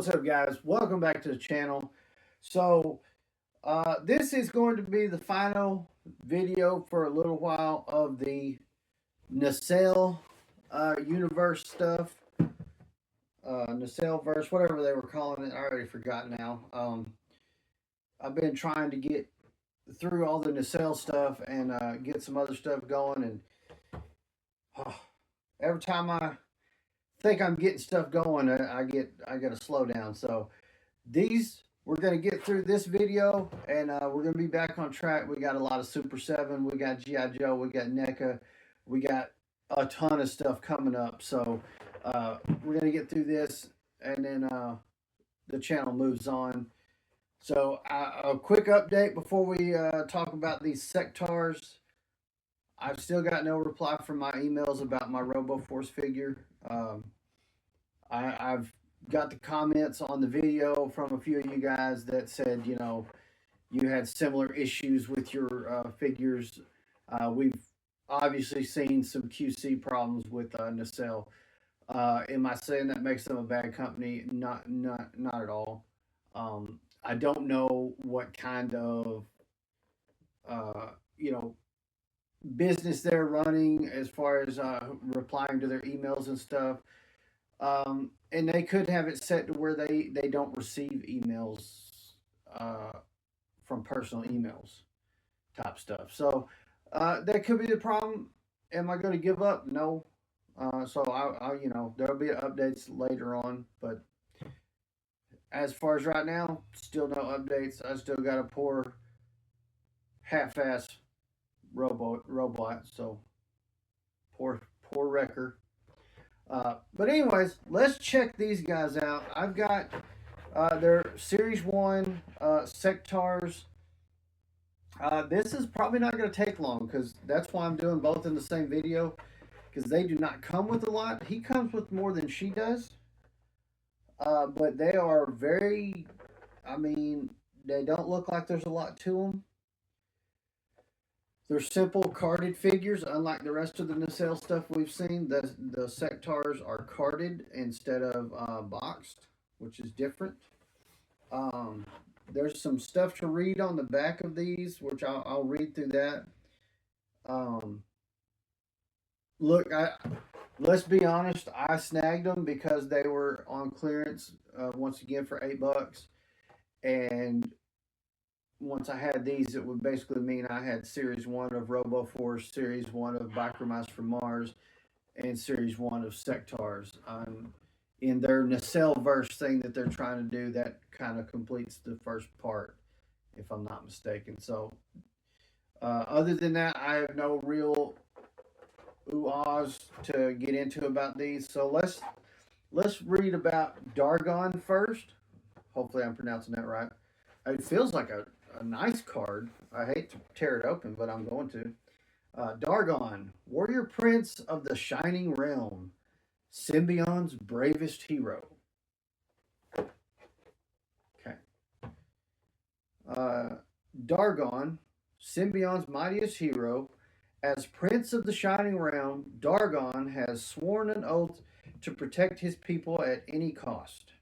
What's up, guys? Welcome back to the channel. So, this is going to be the final video for a little while of the Nacelle universe stuff. Nacelle verse, whatever they were calling it. I already forgot now. I've been trying to get through all the Nacelle stuff and get some other stuff going. And every time I think I'm getting stuff going, I get a slowdown. So we're gonna get through this video, and we're gonna be back on track. We got a lot of Super 7, we got GI Joe, we got NECA, we got a ton of stuff coming up. So we're gonna get through this, and then the channel moves on. So a quick update before we talk about these Sectaurs. I've still got no reply from my emails about my RoboForce figure. I've got the comments on the video from a few of you guys that said, you know, you had similar issues with your figures. We've obviously seen some QC problems with Nacelle. Am I saying that makes them a bad company? Not at all. I don't know what kind of you know, business they're running as far as replying to their emails and stuff. And they could have it set to where they don't receive emails from personal emails type stuff. So that could be the problem. Am I going to give up? No. So I you know, there'll be updates later on, but as far as right now, still no updates. I still got a poor half-ass robot. So poor wrecker. But anyways, let's check these guys out. I've got their Series 1 Sectaurs. This is probably not going to take long because that's why I'm doing both in the same video, because they do not come with a lot. He comes with more than she does. But they are very, I mean, they don't look like there's a lot to them. They're simple carded figures, unlike the rest of the Nacelle stuff we've seen. The Sectaurs are carded instead of boxed, which is different. There's some stuff to read on the back of these, which I'll read through that. Look, let's be honest. I snagged them because they were on clearance once again for $8, and once I had these, it would basically mean I had Series 1 of RoboForce, Series 1 of Bichromice from Mars, and Series 1 of Sectaurs. In their Nacelle verse thing that they're trying to do, that kind of completes the first part, if I'm not mistaken. So, other than that, I have no real ooh-ahs to get into about these. So let's read about Dargon first. Hopefully I'm pronouncing that right. It feels like a nice card. I hate to tear it open, but I'm going to. Dargon, warrior prince of the Shining Realm, Symbion's bravest hero. Okay. Dargon, Symbion's mightiest hero. As Prince of the Shining Realm, Dargon has sworn an oath to protect his people at any cost.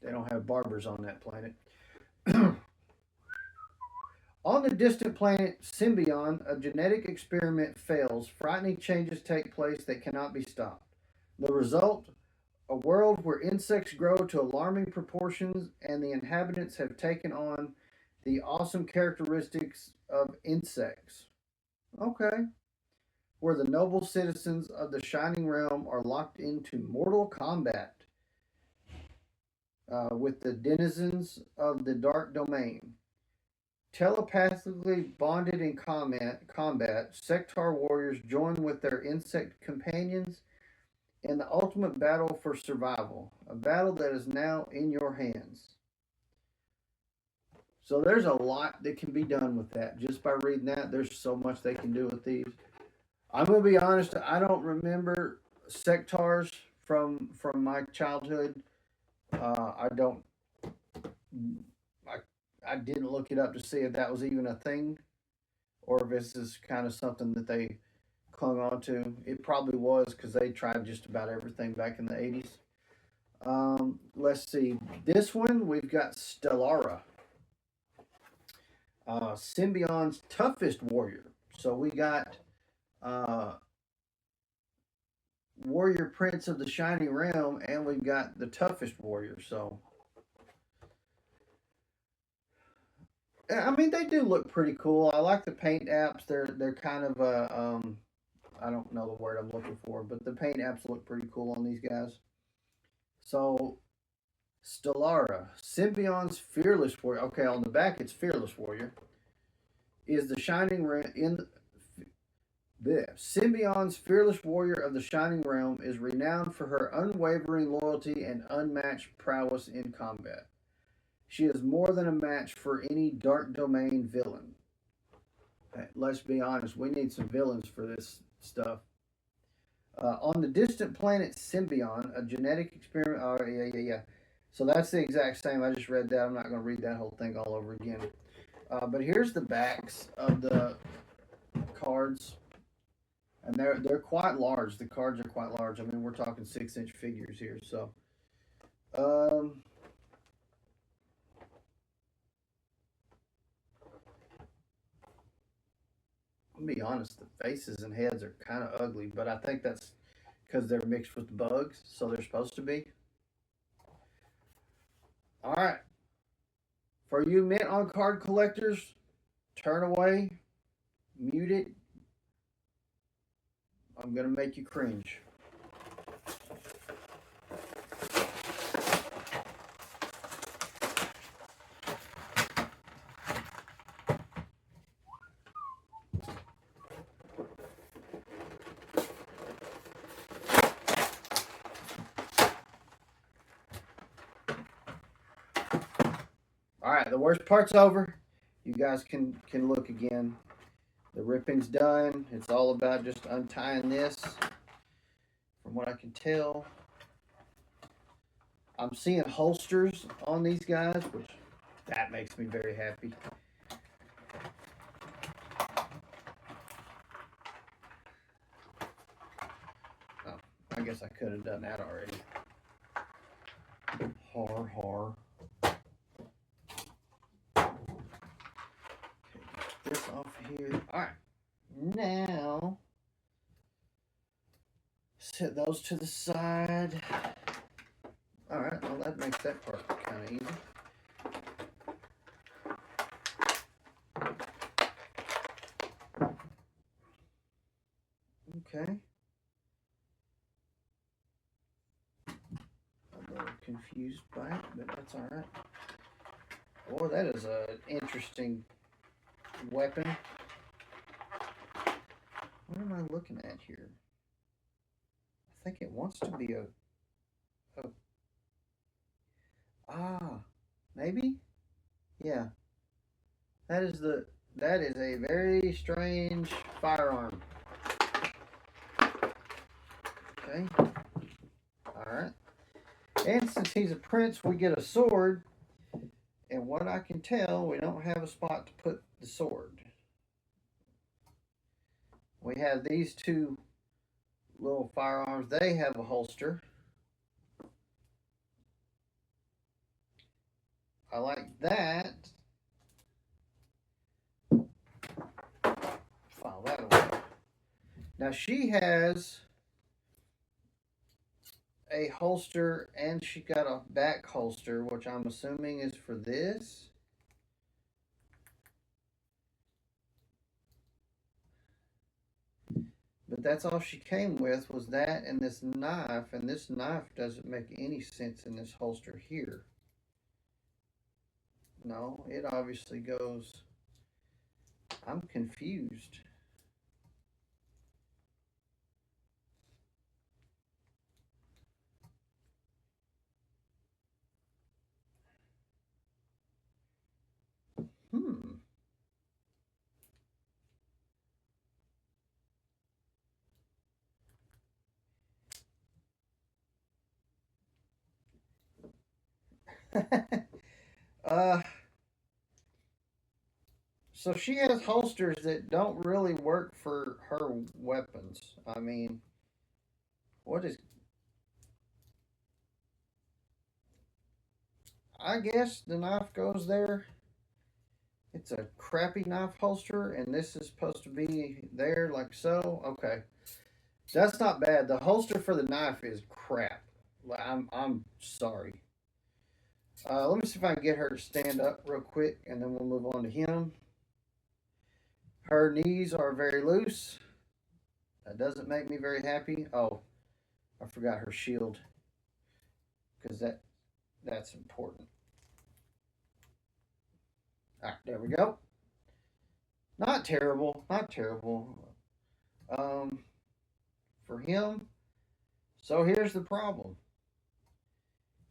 They don't have barbers on that planet. On the distant planet Symbion, a genetic experiment fails. Frightening changes take place that cannot be stopped. The result? A world where insects grow to alarming proportions and the inhabitants have taken on the awesome characteristics of insects. Okay. Where the noble citizens of the Shining Realm are locked into mortal combat with the denizens of the Dark Domain. Telepathically bonded in combat, Sectaur warriors join with their insect companions in the ultimate battle for survival, a battle that is now in your hands. So there's a lot that can be done with that. Just by reading that, there's so much they can do with these. I'm going to be honest, I don't remember Sectaurs from my childhood. I didn't look it up to see if that was even a thing, or if this is kind of something that they clung on to. It probably was because they tried just about everything back in the 80s. Let's see. This one, we've got Stellara, Symbion's toughest warrior. So we got uh, Warrior Prince of the Shining Realm, and we've got the toughest warrior. So, I mean, they do look pretty cool. I like the paint apps. They're kind of I don't know the word I'm looking for, but the paint apps look pretty cool on these guys. So, Stellara, Symbion's fearless warrior. Okay, on the back it's fearless warrior. Is the Shining Realm in the Symbion's fearless warrior of the Shining Realm is renowned for her unwavering loyalty and unmatched prowess in combat. She is more than a match for any Dark Domain villain. Let's be honest, we need some villains for this stuff. On the distant planet Symbion, a genetic experiment. Oh, yeah. So that's the exact same. I just read that. I'm not going to read that whole thing all over again. But here's the backs of the cards, and they're quite large. The cards are quite large. I mean, we're talking 6-inch figures here. So, um, I'll be honest. The faces and heads are kind of ugly, but I think that's because they're mixed with bugs, so they're supposed to be. All right, for you mint on card collectors, turn away, mute it. I'm gonna make you cringe. All right, the worst part's over. You guys can look again. The ripping's done. It's all about just untying this. From what I can tell, I'm seeing holsters on these guys, which that makes me very happy. Oh, I guess I could have done that already. Har. Okay, get this off here. All right, now set those to the side. All right, well that makes that part kind of easy. Okay. I'm a little confused by it, but that's all right. Boy, that is an interesting weapon. What am I looking at here? I think it wants to be a maybe? Yeah. That is a very strange firearm. Okay. Alright. And since he's a prince, we get a sword. And what I can tell, we don't have a spot to put the sword. We have these two little firearms. They have a holster. I like that. File that away. Now she has a holster and she got a back holster, which I'm assuming is for this. But that's all she came with was that and this knife, and this knife doesn't make any sense in this holster here. No, it obviously goes. I'm confused. Hmm. uh So she has holsters that don't really work for her weapons. I mean, what is? I guess the knife goes there. It's a crappy knife holster, and this is supposed to be there like so. Okay, that's not bad. The holster for the knife is crap. I'm sorry. Let me see if I can get her to stand up real quick, and then we'll move on to him. Her knees are very loose. That doesn't make me very happy. Oh, I forgot her shield because that's important. All right, there we go. Not terrible. Not terrible. Um, for him. So here's the problem.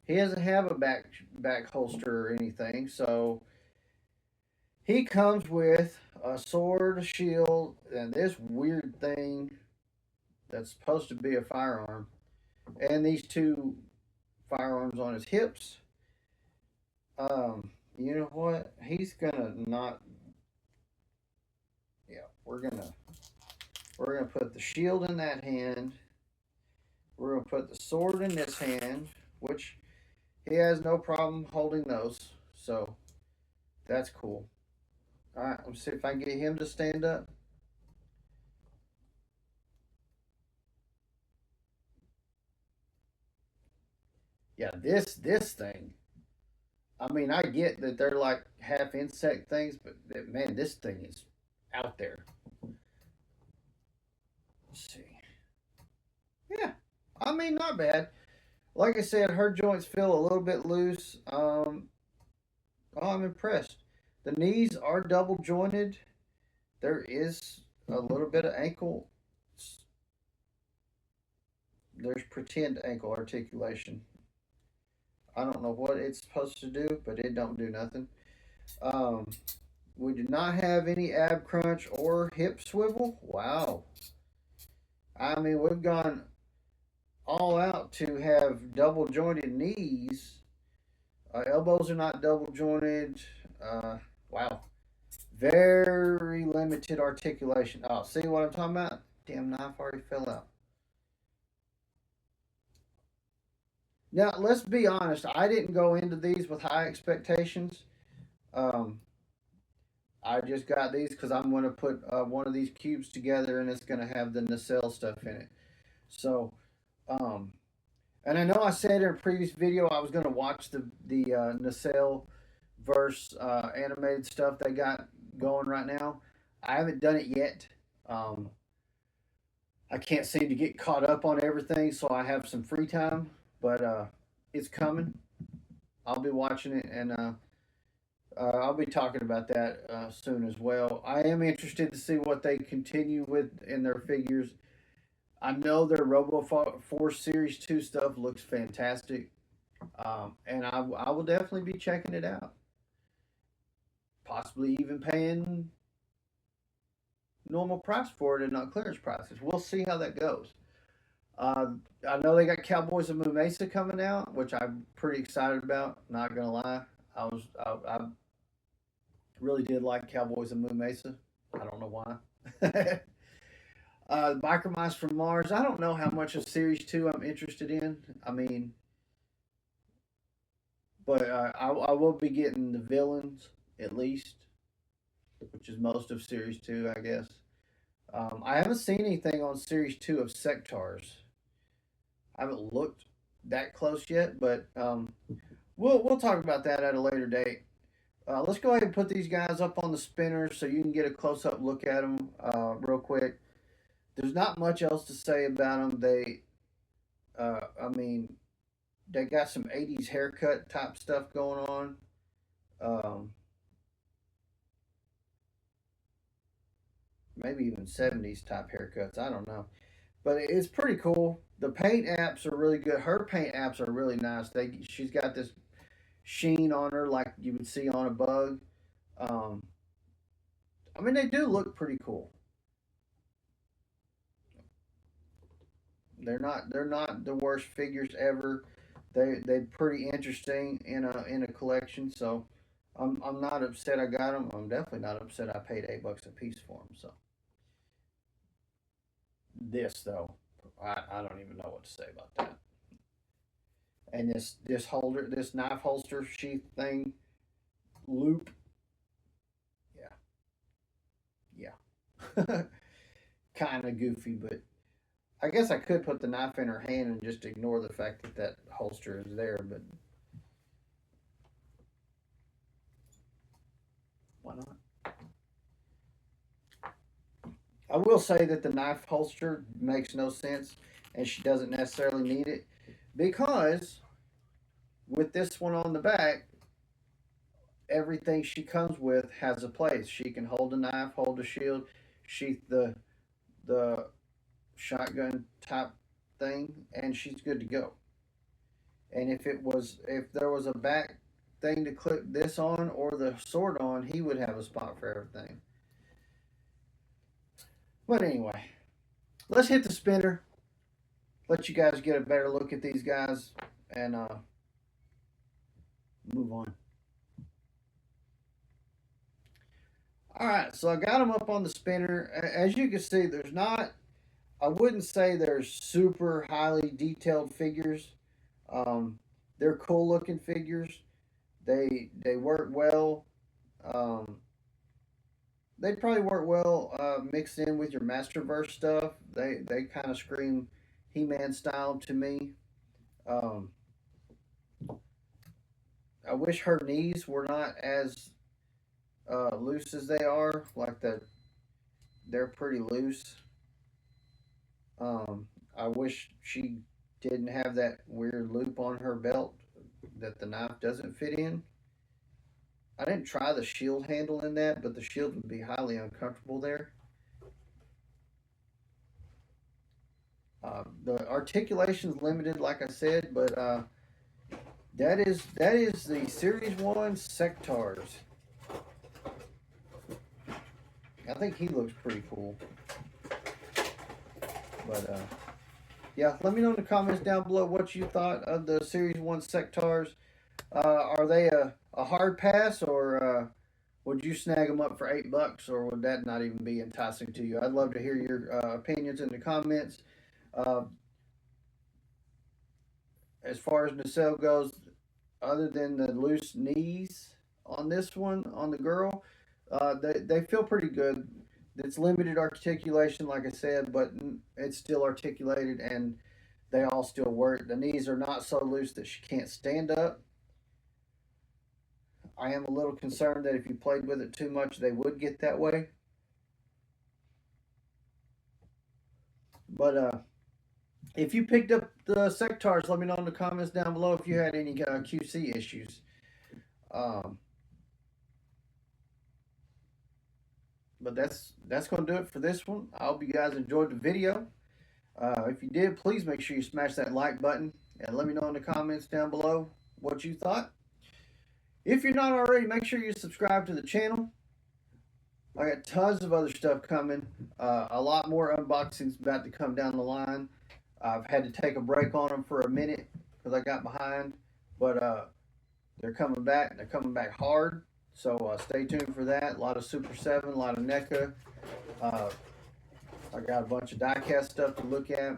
He doesn't have a back holster or anything, so he comes with a sword, a shield, and this weird thing that's supposed to be a firearm, and these two firearms on his hips. You know what? He's gonna not. Yeah, we're gonna put the shield in that hand. We're gonna put the sword in this hand, which he has no problem holding those. So that's cool. All right, let's see if I can get him to stand up. Yeah, this thing. I mean, I get that they're like half insect things, but man, this thing is out there. Let's see. Yeah, I mean, not bad. Like I said, her joints feel a little bit loose. Oh, I'm impressed. The knees are double jointed. There is a little bit of ankle. There's pretend ankle articulation. I don't know what it's supposed to do, but it don't do nothing. Um, we do not have any ab crunch or hip swivel. Wow. I mean, we've gone all out to have double jointed knees. Elbows are not double jointed. Wow. Very limited articulation. Oh, see what I'm talking about? Damn knife already fell out. Now, let's be honest. I didn't go into these with high expectations. Um, I just got these because I'm going to put one of these cubes together, and it's going to have the nacelle stuff in it. So, um, and I know I said in a previous video I was going to watch the nacelle verse animated stuff they got going right now. I haven't done it yet. Um, I can't seem to get caught up on everything, so I have some free time, but it's coming. I'll be watching it, and I'll be talking about that soon as well. I am interested to see what they continue with in their figures. I know their Robo Force Series 2 stuff looks fantastic, and I will definitely be checking it out. Possibly even paying normal price for it and not clearance prices. We'll see how that goes. Uh, I know they got Cowboys of Moo Mesa coming out, which I'm pretty excited about. Not gonna lie, I really did like Cowboys of Moo Mesa. I don't know why. Biker Mice from Mars. I don't know how much of Series 2 I'm interested in. I mean, but I will be getting the villains at least, which is most of Series 2, I guess. I haven't seen anything on Series 2 of Sectaurs. I haven't looked that close yet, but we'll talk about that at a later date. Let's go ahead and put these guys up on the spinner so you can get a close up look at them real quick. There's not much else to say about them. I mean, they got some '80s haircut type stuff going on. Um, Maybe even '70s type haircuts. I don't know, but it's pretty cool. The paint apps are really good. Her paint apps are really nice. She's got this sheen on her like you would see on a bug. Um, I mean, they do look pretty cool. They're not the worst figures ever. They're pretty interesting in a collection. So I'm not upset I got them. I'm definitely not upset I paid $8 a piece for them. So this though, I don't even know what to say about that. And this holder, this knife holster sheath thing, loop, yeah, yeah, kind of goofy, but I guess I could put the knife in her hand and just ignore the fact that that holster is there, but why not? I will say that the knife holster makes no sense, and she doesn't necessarily need it because with this one on the back, everything she comes with has a place. She can hold a knife, hold a shield, sheath the shotgun type thing, and she's good to go. And if there was a back thing to clip this on or the sword on, he would have a spot for everything. But anyway, let's hit the spinner. Let you guys get a better look at these guys and move on. All right, so I got them up on the spinner. As you can see, there's not. I wouldn't say there's super highly detailed figures. Um, they're cool looking figures. They work well. Um, they probably work well mixed in with your Masterverse stuff. They kind of scream He-Man style to me. Um, I wish her knees were not as loose as they are. Like they're pretty loose. I wish she didn't have that weird loop on her belt that the knife doesn't fit in. I didn't try the shield handle in that, but the shield would be highly uncomfortable there. The articulation's limited, like I said, but that is the Series 1 Sectaurs. I think he looks pretty cool. But yeah, let me know in the comments down below what you thought of the Series 1 Sectaurs. Are they a hard pass, or would you snag them up for $8, or would that not even be enticing to you? I'd love to hear your opinions in the comments. Uh, as far as nacelle goes, other than the loose knees on this one, on the girl, they feel pretty good. It's limited articulation, like I said, but it's still articulated and they all still work. The knees are not so loose that she can't stand up. I am a little concerned that if you played with it too much, they would get that way. But if you picked up the Sectaurs, let me know in the comments down below if you had any QC issues. Um, but that's going to do it for this one. I hope you guys enjoyed the video. If you did, please make sure you smash that like button and let me know in the comments down below what you thought. If you're not already, make sure you subscribe to the channel. I got tons of other stuff coming. A lot more unboxings about to come down the line. I've had to take a break on them for a minute because I got behind, but they're coming back. They're coming back hard. So stay tuned for that. A lot of Super 7, a lot of NECA. I got a bunch of diecast stuff to look at.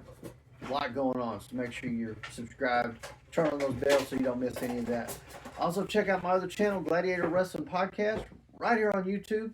A lot going on, so make sure you're subscribed. Turn on those bells so you don't miss any of that. Also, check out my other channel, Gladiator Wrestling Podcast, right here on YouTube.